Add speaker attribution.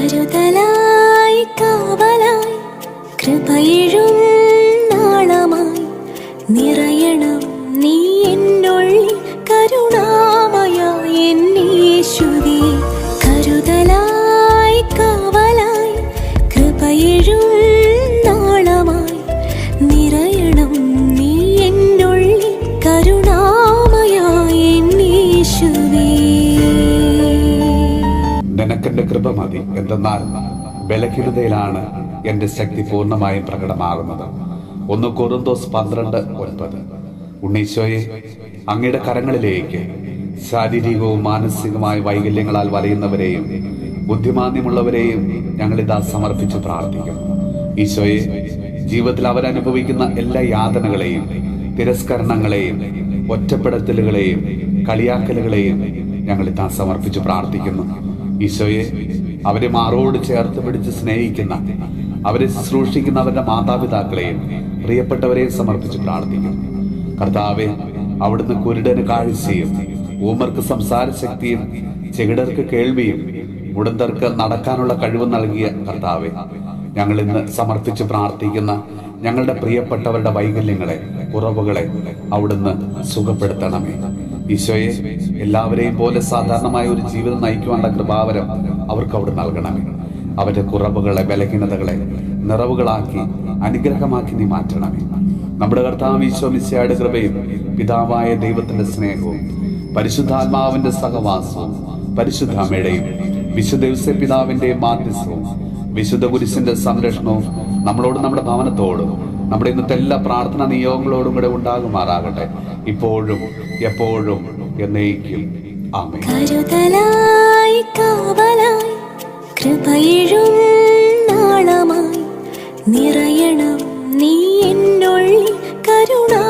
Speaker 1: കരുതലായി കാവലായി കൃപയിഴും നാളമായി നിറയണം നീ എന്നുള്ളിൽ കരുണാമയ എന്നീശുവേ. കരുതലായി കാവലായി കൃപയിഴും നാളമായി നിറയണം നീ എന്നുള്ളിൽ കരുണാമയ എന്നീശുവേ.
Speaker 2: നിനക്കെന്റെ കൃപ മതി, എന്തെന്നാൽ ബലഹീനതയിലാണ് എന്റെ ശക്തി പൂർണ്ണമായും പ്രകടമാകുന്നത്. 1 കൊരിന്തോസ് 12:9. ഉണ്ണീശോയെ, അങ്ങയുടെ കരങ്ങളിലേക്ക് ശാരീരികവും മാനസികമായ വൈകല്യങ്ങളാൽ വലയുന്നവരെയും ബുദ്ധിമാന്യമുള്ളവരെയും ഞങ്ങളിതാ സമർപ്പിച്ച് പ്രാർത്ഥിക്കുന്നു. ഈശോയെ, ജീവിതത്തിൽ അവരനുഭവിക്കുന്ന എല്ലാ യാതനകളെയും തിരസ്കരണങ്ങളെയും ഒറ്റപ്പെടുത്തലുകളെയും കളിയാക്കലുകളെയും ഞങ്ങളിതാ സമർപ്പിച്ച് പ്രാർത്ഥിക്കുന്നു. ഈശോയെ, അവരെ മാറോട് ചേർത്ത് പിടിച്ച് സ്നേഹിക്കുന്ന, അവരെ ശുശ്രൂഷിക്കുന്ന അവരുടെ മാതാപിതാക്കളെയും പ്രിയപ്പെട്ടവരെയും സമർപ്പിച്ച് പ്രാർത്ഥിക്കുന്നു. കർത്താവെ, അവിടുന്ന് കുരുടന് കാഴ്ചയും ഊമർക്ക് സംസാര ശക്തിയും ചെകിടർക്ക് കേൾവിയും മുടന്തർക്ക് നടക്കാനുള്ള കഴിവ് നൽകിയ കർത്താവെ, ഞങ്ങൾ ഇന്ന് സമർപ്പിച്ച് പ്രാർത്ഥിക്കുന്ന ഞങ്ങളുടെ പ്രിയപ്പെട്ടവരുടെ വൈകല്യങ്ങളെ, കുറവുകളെ അവിടുന്ന് സുഖപ്പെടുത്തണമേ. ഈശോയെ, എല്ലാവരെയും പോലെ സാധാരണമായ ഒരു ജീവിതം നയിക്കുവാനുള്ള കൃപാവരം അവർക്ക് അവിടെ നൽകണമേ. അവരുടെ കുറവുകളെ, ബലഹീനതകളെ നിറവുകളാക്കി അനുഗ്രഹമാക്കി നീ മാറ്റണമേ. നമ്മുടെ കർത്താവ് ഈശോ മിശിഹായുടെ കൃപയും പിതാവായ ദൈവത്തിന്റെ സ്നേഹവും പരിശുദ്ധാത്മാവിന്റെ സഹവാസവും പരിശുദ്ധ അമ്മയുടെയും വിശുദ്ധ ഔസേപ്പ് പിതാവിന്റെയും മാധ്യസ്ഥവും വിശുദ്ധ കുരിശിന്റെ സംരക്ഷണവും നമ്മളോടും നമ്മുടെ ഭവനത്തോടും നമ്മുടെ ഇന്നത്തെ എല്ലാ പ്രാർത്ഥനാ നിയോഗങ്ങളോടും കൂടെ ഉണ്ടാകുമാറാകട്ടെ, ഇപ്പോഴും എപ്പോഴും എന്നേക്കും. ആമേൻ.
Speaker 1: കരുതലായി കാവലായി കൃപയിഴും നാളമായി നിറയണം നീ എന്നുള്ളിൽ കരുണാ